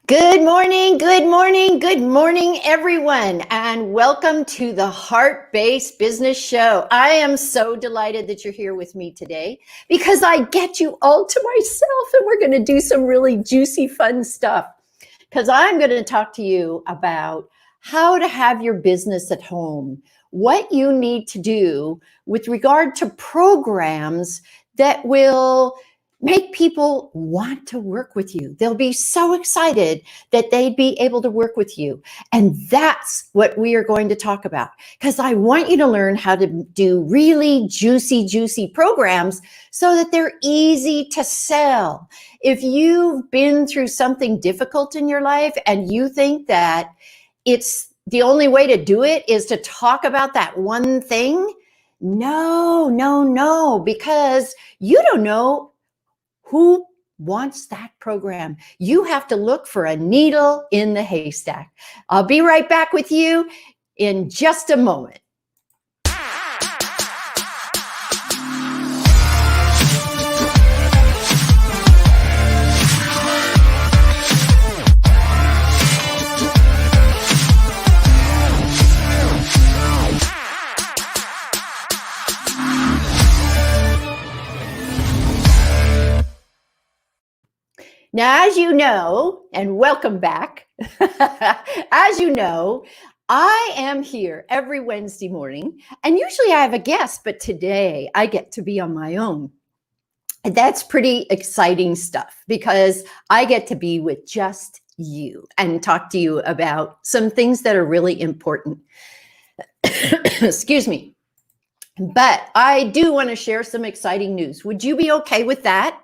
Good morning, good morning, good morning, everyone, and welcome to the Heart-Based Business Show. I am so delighted that you're here with me today because I get you all to myself and we're going to do some really juicy, fun stuff. Because I'm going to talk to you about how to have your business at home, what you need to do with regard to programs that will make people want to work with you. They'll be so excited that they'd be able to work with you. And that's what we are going to talk about, because I want you to learn how to do really juicy programs so that they're easy to sell. If you've been through something difficult in your life and you think that it's the only way to do it is to talk about that one thing, no, because you don't know who wants that program. You have to look for a needle in the haystack. I'll be right back with you in just a moment. Now, as you know, and welcome back, as you know, I am here every Wednesday morning, and usually I have a guest, but today I get to be on my own. And that's pretty exciting stuff because I get to be with just you and talk to you about some things that are really important. Excuse me. But I do want to share some exciting news. Would you be okay with that?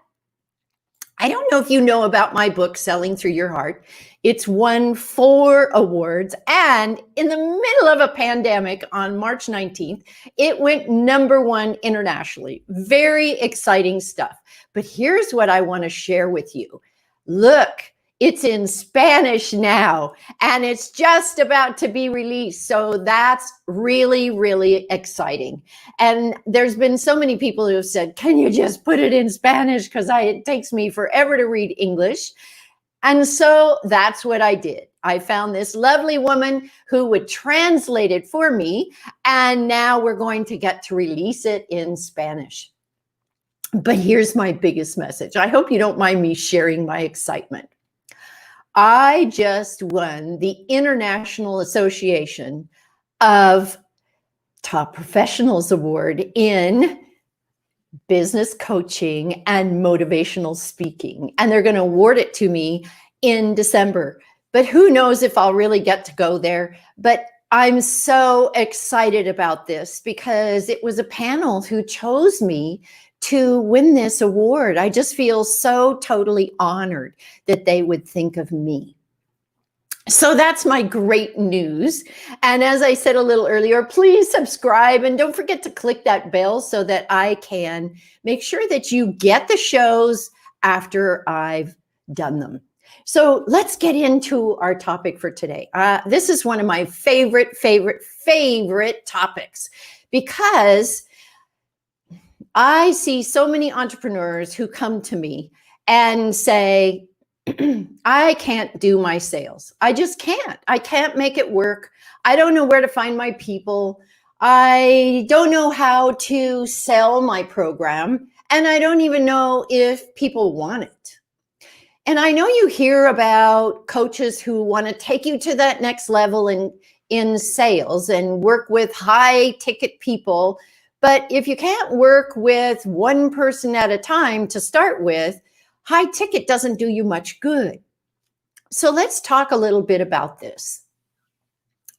I don't know if you know about my book, Selling Through Your Heart. It's won 4 awards, and in the middle of a pandemic on March 19th, it went #1 internationally. Very exciting stuff. But here's what I want to share with you. Look, it's in Spanish now, and it's just about to be released. So that's really exciting. And there's been so many people who have said, can you just put it in Spanish? Because it takes me forever to read English. And so that's what I did. I found this lovely woman who would translate it for me. And now we're going to get to release it in Spanish. But here's my biggest message. I hope you don't mind me sharing my excitement. I just won the International Association of Top Professionals Award in business coaching and motivational speaking. And they're going to award it to me in December. But who knows if I'll really get to go there. But I'm so excited about this because it was a panel who chose me to win this award. I just feel so totally honored that they would think of me. So that's my great news. And as I said a little earlier, please subscribe and don't forget to click that bell so that I can make sure that you get the shows after I've done them. So let's get into our topic for today. This is one of my favorite topics because I see so many entrepreneurs who come to me and say, I can't do my sales. I just can't. I can't make it work. I don't know where to find my people. I don't know how to sell my program. And I don't even know if people want it. And I know you hear about coaches who want to take you to that next level in sales and work with high ticket people. But if you can't work with one person at a time to start with, high ticket doesn't do you much good. So let's talk a little bit about this.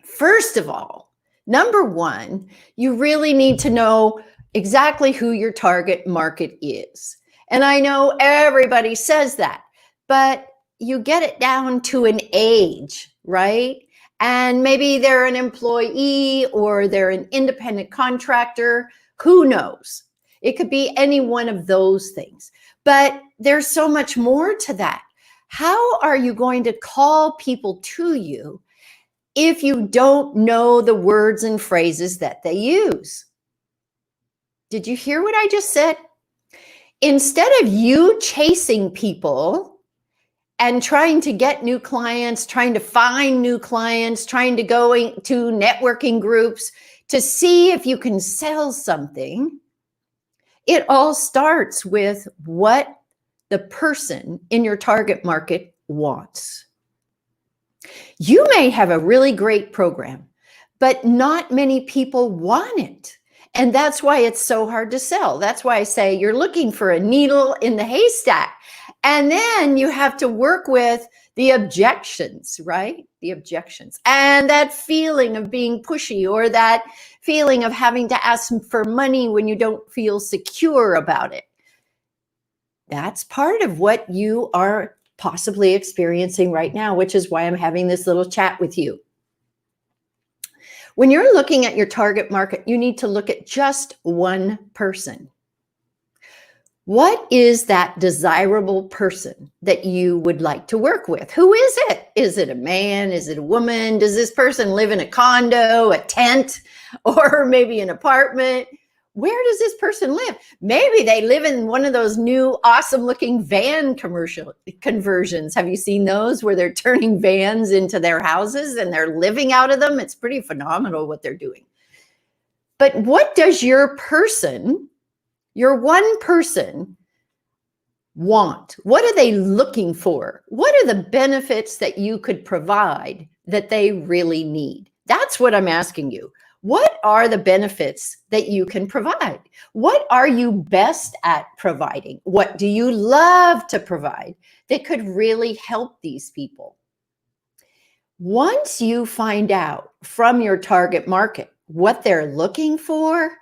First of all, #1, you really need to know exactly who your target market is. And I know everybody says that, but you get it down to an age, right? And maybe they're an employee or they're an independent contractor. Who knows? It could be any one of those things. But there's so much more to that. How are you going to call people to you if you don't know the words and phrases that they use? Did you hear what I just said? Instead of you chasing people and trying to get new clients, trying to find new clients, trying to go to networking groups to see if you can sell something, it all starts with what the person in your target market wants. You may have a really great program, but not many people want it. And that's why it's so hard to sell. That's why I say you're looking for a needle in the haystack. And then you have to work with the objections, right? The objections and that feeling of being pushy, or that feeling of having to ask for money when you don't feel secure about it. That's part of what you are possibly experiencing right now, which is why I'm having this little chat with you. When you're looking at your target market, you need to look at just one person. What is that desirable person that you would like to work with? Who is it? Is it a man? Is it a woman? Does this person live in a condo, a tent, or maybe an apartment? Where does this person live? Maybe they live in one of those new awesome looking van commercial conversions. Have you seen those where they're turning vans into their houses and they're living out of them? It's pretty phenomenal what they're doing. But what does your person, your one person, want? What are they looking for? What are the benefits that you could provide that they really need? That's what I'm asking you. What are the benefits that you can provide? What are you best at providing? What do you love to provide that could really help these people? Once you find out from your target market what they're looking for,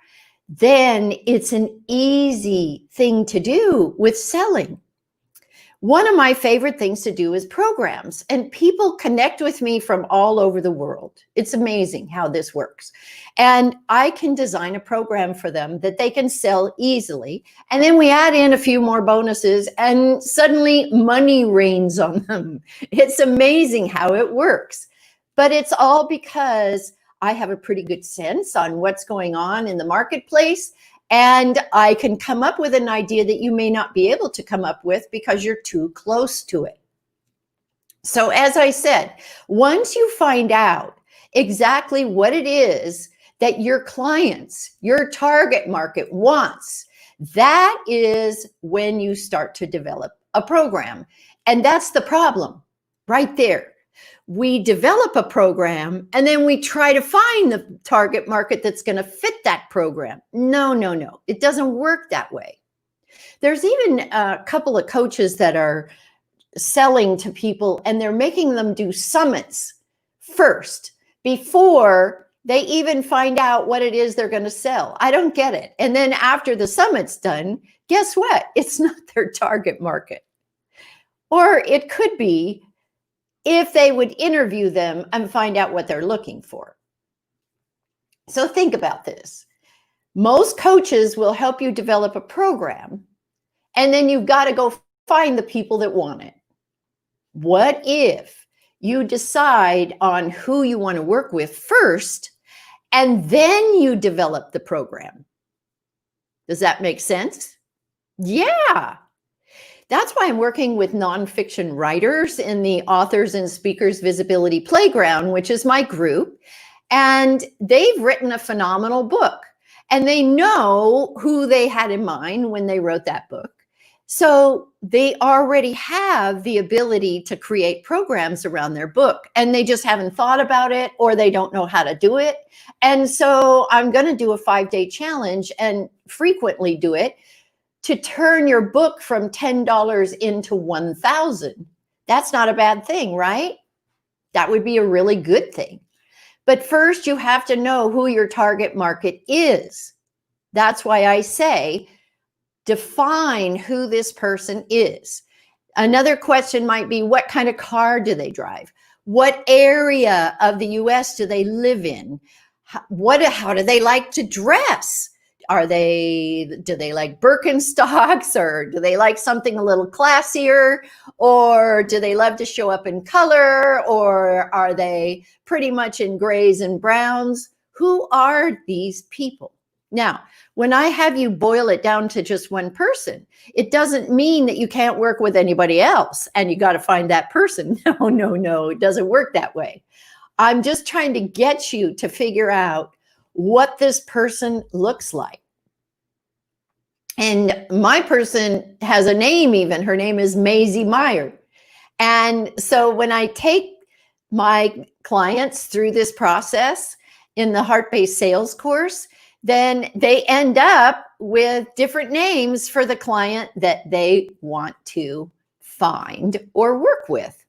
then it's an easy thing to do with selling. One of my favorite things to do is programs, and people connect with me from all over the world. It's amazing how this works. And I can design a program for them that they can sell easily. And then we add in a few more bonuses and suddenly money rains on them. It's amazing how it works. But it's all because I have a pretty good sense on what's going on in the marketplace. And I can come up with an idea that you may not be able to come up with because you're too close to it. So as I said, once you find out exactly what it is that your clients, your target market wants, that is when you start to develop a program. And that's the problem right there. We develop a program and then we try to find the target market that's going to fit that program. No. It doesn't work that way. There's even a couple of coaches that are selling to people and they're making them do summits first before they even find out what it is they're going to sell. I don't get it. And then after the summit's done, guess what? It's not their target market. Or it could be if they would interview them and find out what they're looking for. So think about this. Most coaches will help you develop a program, and then you've got to go find the people that want it. What if you decide on who you want to work with first, and then you develop the program? Does that make sense? Yeah. That's why I'm working with nonfiction writers in the Authors and Speakers Visibility Playground, which is my group. And they've written a phenomenal book. And they know who they had in mind when they wrote that book. So they already have the ability to create programs around their book. And they just haven't thought about it, or they don't know how to do it. And so I'm going to do a 5-day challenge and frequently do it, to turn your book from $10 into $1,000. That's not a bad thing, right? That would be a really good thing. But first, you have to know who your target market is. That's why I say, define who this person is. Another question might be, what kind of car do they drive? What area of the US do they live in? How do they like to dress? Do they like Birkenstocks, or do they like something a little classier, or do they love to show up in color, or are they pretty much in grays and browns? Who are these people? Now, when I have you boil it down to just one person, it doesn't mean that you can't work with anybody else and you got to find that person. No, no, no, it doesn't work that way. I'm just trying to get you to figure out what this person looks like. And my person has a name even. Her name is Maisie Meyer. And so when I take my clients through this process in the heart-based sales course, then they end up with different names for the client that they want to find or work with.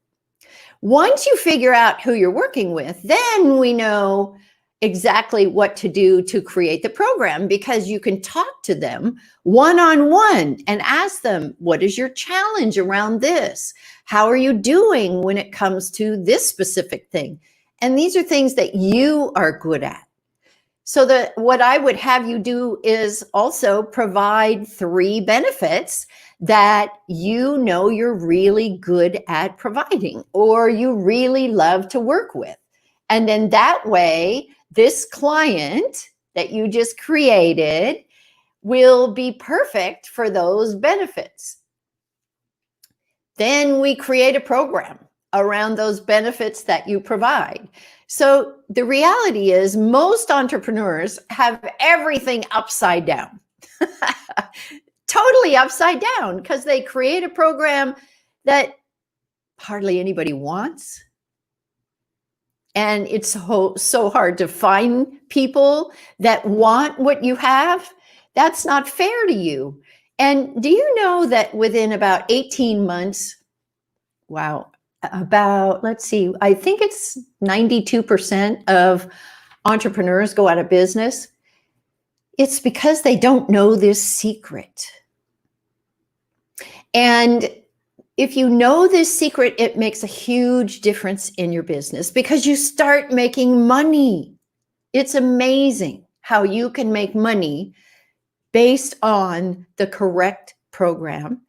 Once you figure out who you're working with, then we know exactly what to do to create the program, because you can talk to them one-on-one and ask them, what is your challenge around this? How are you doing when it comes to this specific thing? And these are things that you are good at. So what I would have you do is also provide 3 benefits that you know you're really good at providing or you really love to work with. And then that way, this client that you just created will be perfect for those benefits. Then we create a program around those benefits that you provide. So the reality is most entrepreneurs have everything upside down, totally upside down, because they create a program that hardly anybody wants. And it's so hard to find people that want what you have. That's not fair to you. And do you know that within about 18 months, wow, let's see, I think it's 92% of entrepreneurs go out of business. It's because they don't know this secret. And if you know this secret, it makes a huge difference in your business because you start making money. It's amazing how you can make money based on the correct program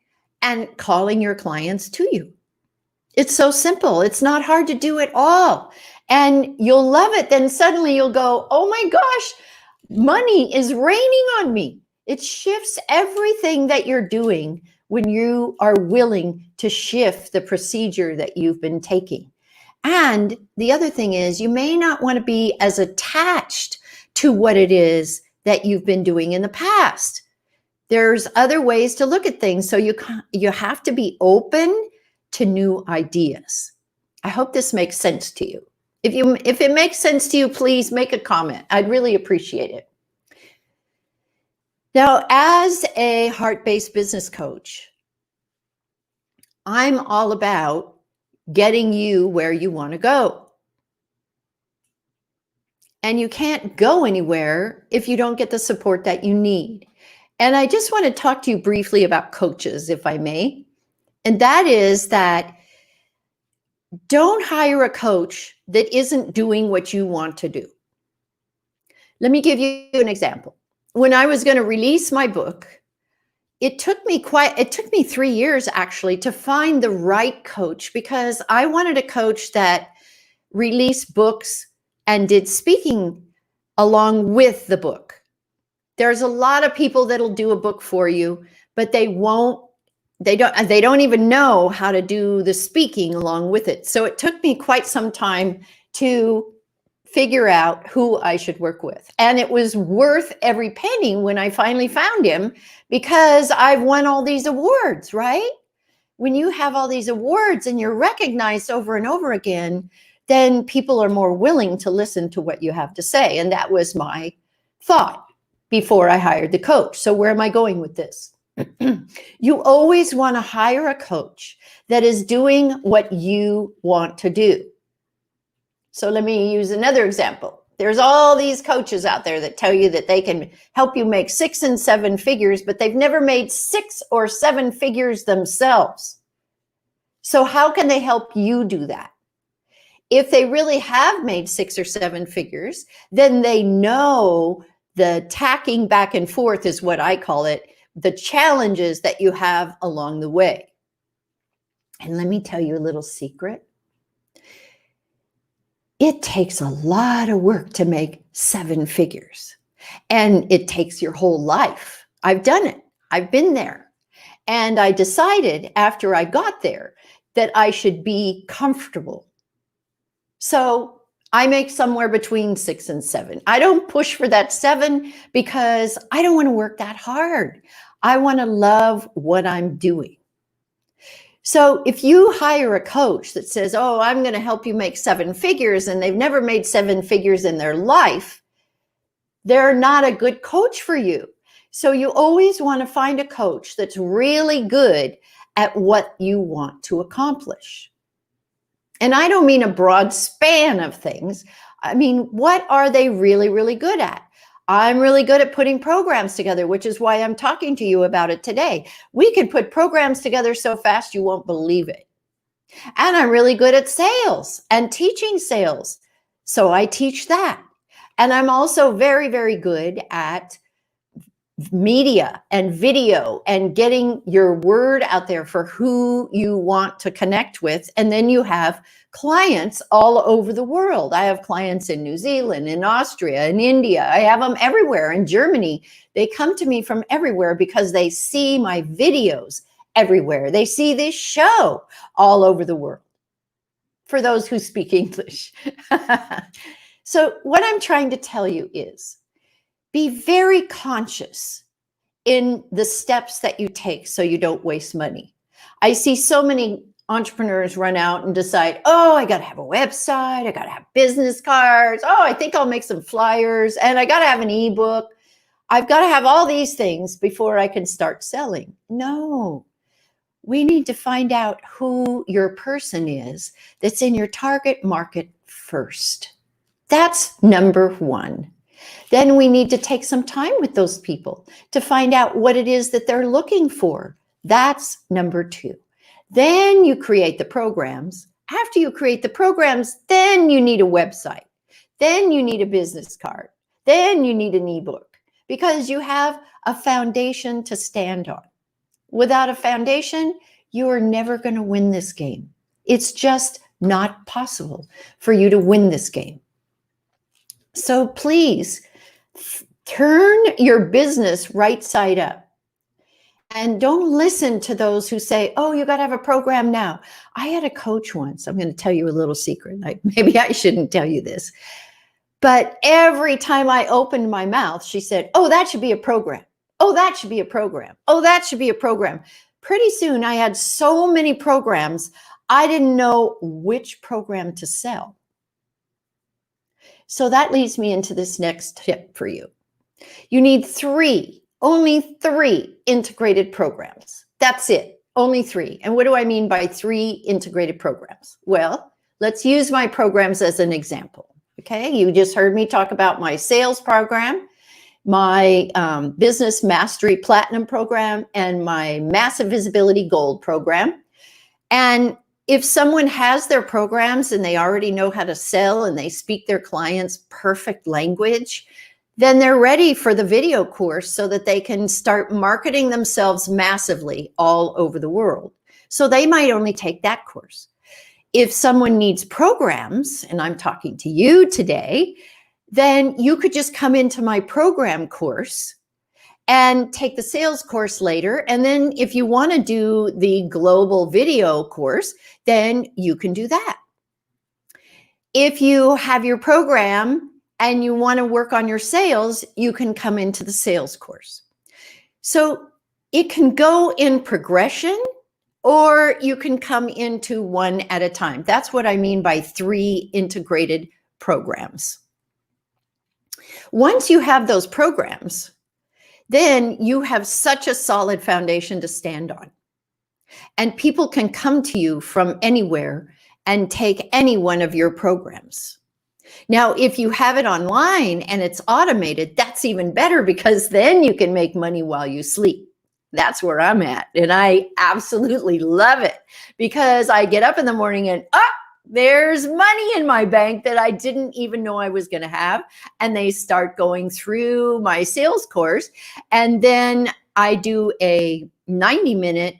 and calling your clients to you. It's so simple. It's not hard to do at all. And you'll love it. Then suddenly you'll go, oh my gosh, money is raining on me. It shifts everything that you're doing when you are willing to shift the procedure that you've been taking. And the other thing is, you may not want to be as attached to what it is that you've been doing in the past. There's other ways to look at things. So you have to be open to new ideas. I hope this makes sense to you. If it makes sense to you, please make a comment. I'd really appreciate it. Now, as a heart-based business coach, I'm all about getting you where you want to go. And you can't go anywhere if you don't get the support that you need. And I just want to talk to you briefly about coaches, if I may. And that is that don't hire a coach that isn't doing what you want to do. Let me give you an example. When I was going to release my book, it took me 3 years actually to find the right coach, because I wanted a coach that released books and did speaking along with the book. There's a lot of people that'll do a book for you, but they don't even know how to do the speaking along with it. So it took me quite some time to figure out who I should work with. And it was worth every penny when I finally found him, because I've won all these awards, right? When you have all these awards and you're recognized over and over again, then people are more willing to listen to what you have to say. And that was my thought before I hired the coach. So where am I going with this? You always want to hire a coach that is doing what you want to do. So let me use another example. There's all these coaches out there that tell you that they can help you make 6 and 7 figures, but they've never made 6 or 7 figures themselves. So how can they help you do that? If they really have made 6 or 7 figures, then they know the tacking back and forth is what I call it, the challenges that you have along the way. And let me tell you a little secret. It takes a lot of work to make 7 figures. And it takes your whole life. I've done it. I've been there. And I decided after I got there that I should be comfortable. So I make somewhere between 6 and 7. I don't push for that 7 because I don't want to work that hard. I want to love what I'm doing. So if you hire a coach that says, oh, I'm going to help you make 7 figures, and they've never made 7 figures in their life, they're not a good coach for you. So you always want to find a coach that's really good at what you want to accomplish. And I don't mean a broad span of things. I mean, what are they really, really good at? I'm really good at putting programs together, which is why I'm talking to you about it today. We can put programs together so fast you won't believe it. And I'm really good at sales and teaching sales. So I teach that. And I'm also very, very good at media and video and getting your word out there for who you want to connect with. And then you have clients all over the world. I have clients in New Zealand, in Austria, in India. I have them everywhere. In Germany, they come to me from everywhere because they see my videos everywhere. They see this show all over the world, for those who speak English. So what I'm trying to tell you is, be very conscious in the steps that you take so you don't waste money. I see so many entrepreneurs run out and decide, oh, I got to have a website. I got to have business cards. Oh, I think I'll make some flyers, and I got to have an ebook. I've got to have all these things before I can start selling. No, we need to find out who your person is that's in your target market first. That's number 1. Then we need to take some time with those people to find out what it is that they're looking for. That's number 2. Then you create the programs. After you create the programs, then you need a website. Then you need a business card. Then you need an ebook, because you have a foundation to stand on. Without a foundation, you are never going to win this game. It's just not possible for you to win this game. So please turn your business right side up, and don't listen to those who say, oh, you got to have a program now. I had a coach once. I'm going to tell you a little secret. Maybe I shouldn't tell you this, but every time I opened my mouth, she said, oh, that should be a program. Oh, that should be a program. Oh, that should be a program. Pretty soon I had so many programs, I didn't know which program to sell. So that leads me into this next tip for you. You need only 3 integrated programs. That's it, only 3. And what do I mean by 3 integrated programs? Well, let's use my programs as an example. Okay, you just heard me talk about my sales program, my business mastery platinum program, and my massive visibility gold program. And if someone has their programs and they already know how to sell and they speak their clients' perfect language, then they're ready for the video course so that they can start marketing themselves massively all over the world. So they might only take that course. If someone needs programs, and I'm talking to you today, then you could just come into my program course and take the sales course later. And then if you want to do the global video course, then you can do that. If you have your program and you want to work on your sales, you can come into the sales course. So it can go in progression, or you can come into one at a time. That's what I mean by 3 integrated programs. Once you have those programs, then you have such a solid foundation to stand on. And people can come to you from anywhere and take any one of your programs. Now, if you have it online and it's automated, that's even better, because then you can make money while you sleep. That's where I'm at. And I absolutely love it, because I get up in the morning and, there's money in my bank that I didn't even know I was going to have. And they start going through my sales course. And then I do a 90-minute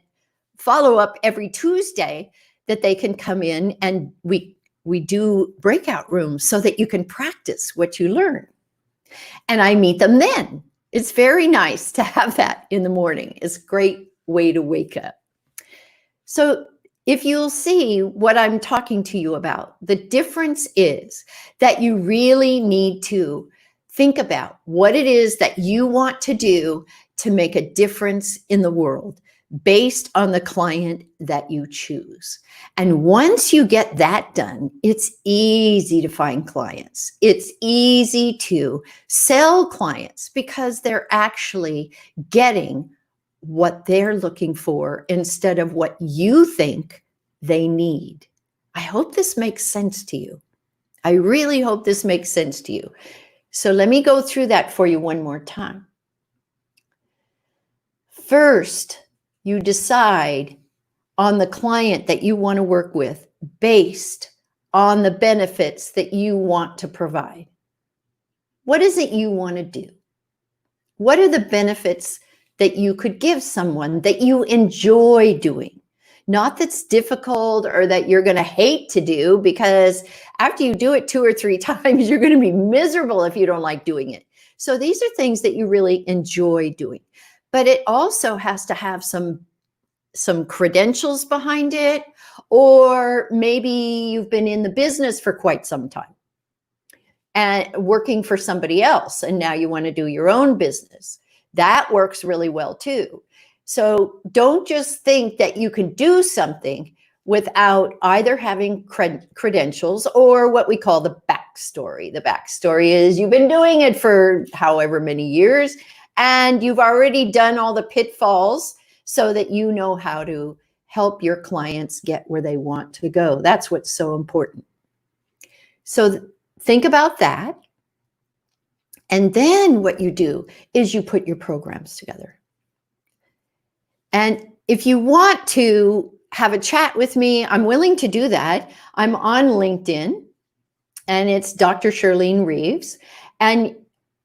follow-up every Tuesday that they can come in, and we do breakout rooms so that you can practice what you learn. And I meet them then. It's very nice to have that in the morning. It's a great way to wake up. So if you'll see what I'm talking to you about, the difference is that you really need to think about what it is that you want to do to make a difference in the world based on the client that you choose. And once you get that done, it's easy to find clients. It's easy to sell clients because they're actually getting what they're looking for instead of what you think they need. I hope this makes sense to you. I really hope this makes sense to you. So let me go through that for you one more time. First, you decide on the client that you want to work with based on the benefits that you want to provide. What is it you want to do? What are the benefits that you could give someone that you enjoy doing? Not that's difficult or that you're going to hate to do, because after you do it 2 or 3 times, you're going to be miserable if you don't like doing it. So these are things that you really enjoy doing. But it also has to have some credentials behind it, or maybe you've been in the business for quite some time and working for somebody else, and now you want to do your own business. That works really well too. So don't just think that you can do something without either having credentials or what we call the backstory. The backstory is you've been doing it for however many years, and you've already done all the pitfalls so that you know how to help your clients get where they want to go. That's what's so important. So think about that. And then what you do is you put your programs together. And if you want to have a chat with me, I'm willing to do that. I'm on LinkedIn, and it's Dr. Charlene Reeves. And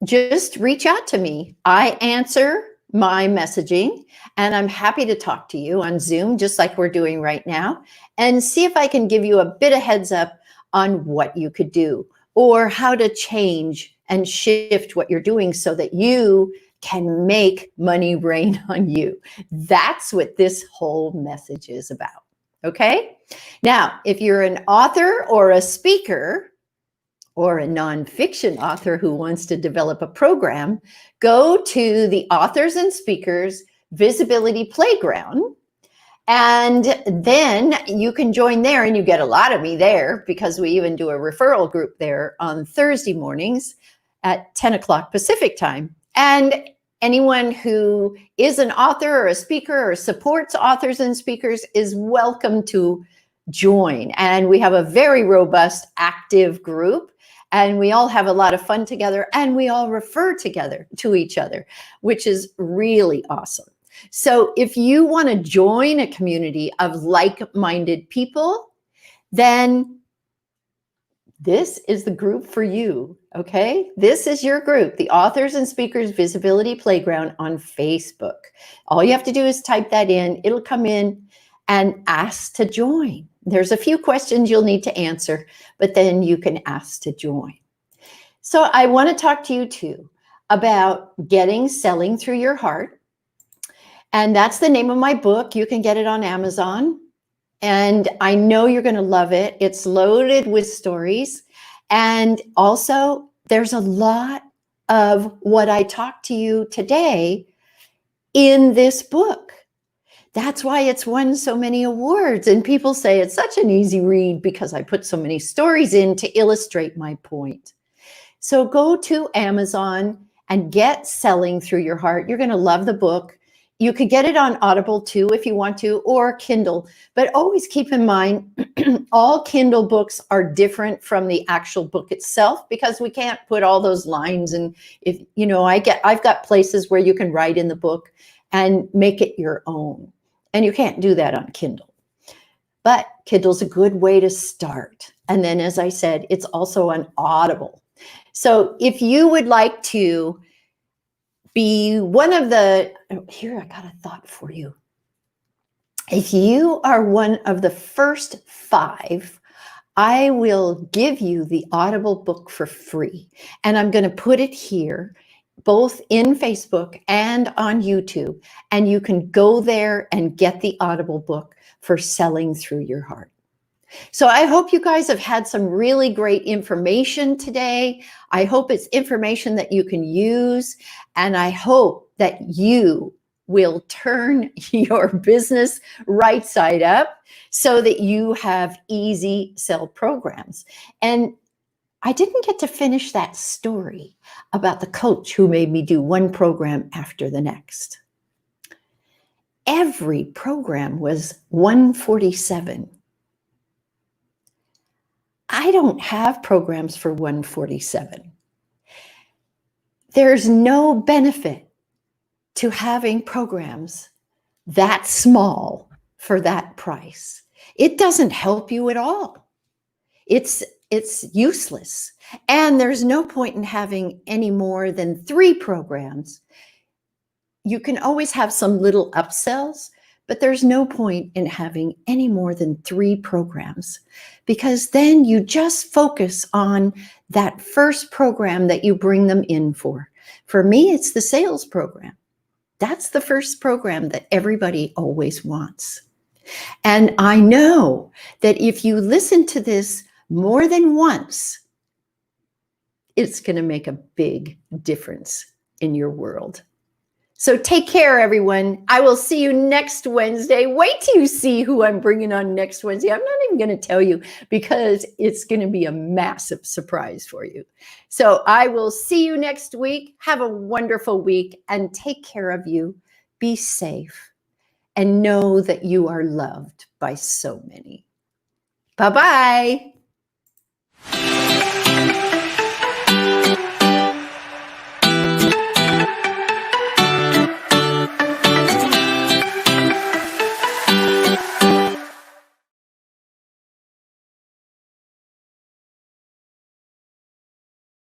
just reach out to me. I answer my messaging, and I'm happy to talk to you on Zoom, just like we're doing right now, and see if I can give you a bit of heads up on what you could do or how to change and shift what you're doing so that you can make money rain on you. That's what this whole message is about. Okay? Now, if you're an author or a speaker or a nonfiction author who wants to develop a program, go to the Authors and Speakers Visibility Playground. And then you can join there, and you get a lot of me there because we even do a referral group there on Thursday mornings at 10 o'clock Pacific time. And anyone who is an author or a speaker or supports authors and speakers is welcome to join. And we have a very robust, active group, and we all have a lot of fun together, and we all refer together to each other, which is really awesome. So if you want to join a community of like-minded people, then this is the group for you, okay? This is your group, the Authors and Speakers Visibility Playground on Facebook. All you have to do is type that in. It'll come in and ask to join. There's a few questions you'll need to answer, but then you can ask to join. So I want to talk to you too about selling through your heart. And that's the name of my book. You can get it on Amazon. And I know you're going to love it. It's loaded with stories. And also, there's a lot of what I talked to you today in this book. That's why it's won so many awards. And people say it's such an easy read because I put so many stories in to illustrate my point. So go to Amazon and get Selling Through Your Heart. You're going to love the book. You could get it on Audible too if you want to, or Kindle. But always keep in mind, all Kindle books are different from the actual book itself because we can't put all those lines. And if you know, I've got places where you can write in the book and make it your own. And you can't do that on Kindle. But Kindle's a good way to start. And then, as I said, it's also on Audible. So if you would like to be one of the, here, I got a thought for you. If you are one of the first 5 I will give you the Audible book for free. And I'm going to put it here, both in Facebook and on YouTube. And you can go there and get the Audible book for Selling Through Your Heart. So I hope you guys have had some really great information today. I hope it's information that you can use. And I hope that you will turn your business right side up so that you have easy sell programs. And I didn't get to finish that story about the coach who made me do one program after the next. Every program was $147. I don't have programs for $147. There's no benefit to having programs that small for that price. It doesn't help you at all. It's useless. And there's no point in having any more than 3 programs. You can always have some little upsells, but there's no point in having any more than 3 programs, because then you just focus on that first program that you bring them in for. For me, it's the sales program. That's the first program that everybody always wants. And I know that if you listen to this more than once, it's going to make a big difference in your world. So take care, everyone. I will see you next Wednesday. Wait till you see who I'm bringing on next Wednesday. I'm not even going to tell you because it's going to be a massive surprise for you. So I will see you next week. Have a wonderful week and take care of you. Be safe and know that you are loved by so many. Bye-bye.